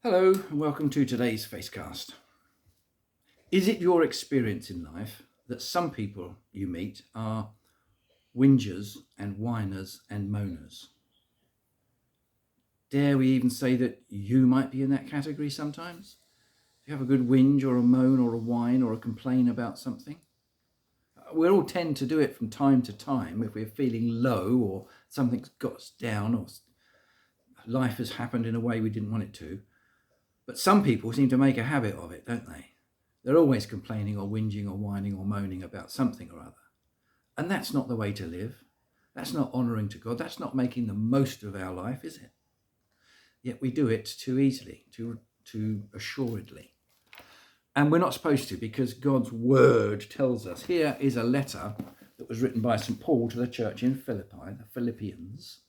Hello and welcome to today's Facecast. Is it your experience in life that some people you meet are whingers and whiners and moaners? Dare we even say that you might be in that category sometimes? Do you have a good whinge or a moan or a whine or a complain about something? We all tend to do it from time to time if we're feeling low or something's got us down or life has happened in a way we didn't want it to. But some people seem to make a habit of it, don't they? They're always complaining or whinging or whining or moaning about something or other. And that's not the way to live. That's not honouring to God. That's not making the most of our life, is it? Yet we do it too easily, too assuredly. And we're not supposed to, because God's word tells us. Here is a letter that was written by St. Paul to the church in Philippi, the Philippians.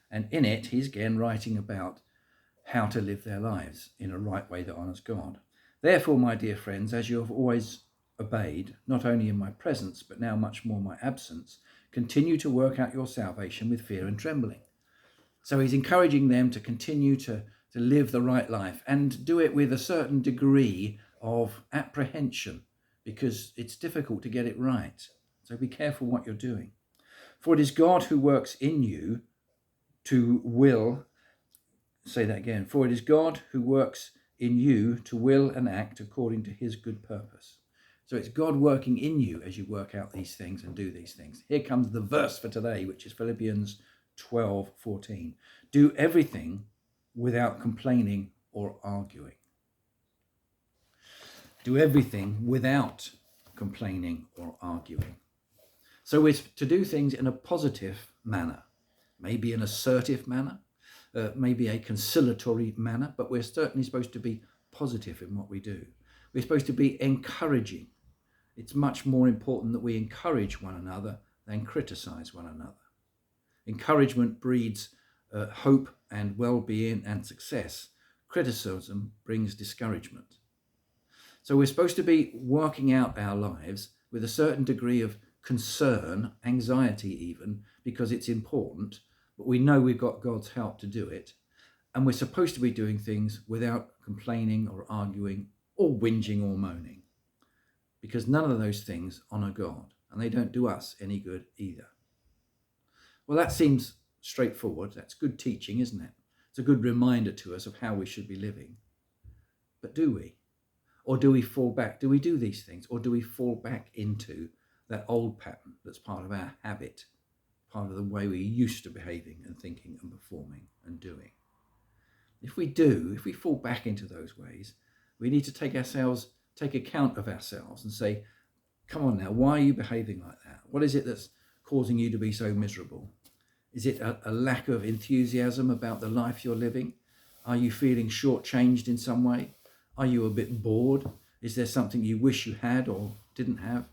And in it, he's again writing about how to live their lives in a right way that honours God. Therefore, my dear friends, as you have always obeyed, not only in my presence, but now much more my absence, continue to work out your salvation with fear and trembling. So he's encouraging them to continue to live the right life and do it with a certain degree of apprehension, because it's difficult to get it right. So be careful what you're doing. For it is God who works in you to will. Say that again. For it is God who works in you to will and act according to his good purpose. So it's God working in you as you work out these things and do these things. Here comes the verse for today, which is Philippians 12:14. Do everything without complaining or arguing. Do everything without complaining or arguing. So we're to do things in a positive manner, maybe an assertive manner, maybe a conciliatory manner, but we're certainly supposed to be positive in what we do. We're supposed to be encouraging. It's much more important that we encourage one another than criticize one another. Encouragement breeds hope and well-being and success. Criticism brings discouragement. So we're supposed to be working out our lives with a certain degree of concern, anxiety even, because it's important, but we know we've got God's help to do it. And we're supposed to be doing things without complaining or arguing or whinging or moaning, because none of those things honour God, and they don't do us any good either. Well, that seems straightforward. That's good teaching, isn't it? It's a good reminder to us of how we should be living. But do we? Or do we fall back? Do we do these things? Or do we fall back into that old pattern that's part of our habit, part of the way we're used to behaving and thinking and performing and doing? If we fall back into those ways, we need to take account of ourselves and say, come on now, why are you behaving like that? What is it that's causing you to be so miserable? Is it a lack of enthusiasm about the life you're living? Are you feeling shortchanged in some way? Are you a bit bored? Is there something you wish you had or didn't have?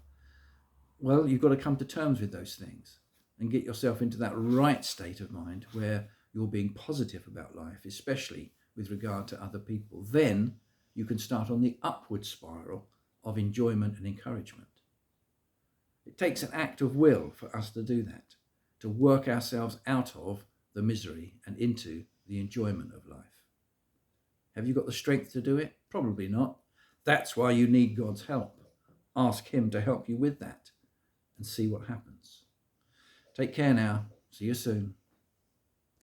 Well, you've got to come to terms with those things and get yourself into that right state of mind where you're being positive about life, especially with regard to other people. Then you can start on the upward spiral of enjoyment and encouragement. It takes an act of will for us to do that, to work ourselves out of the misery and into the enjoyment of life. Have you got the strength to do it? Probably not. That's why you need God's help. Ask him to help you with that and see what happens. Take care now. See you soon.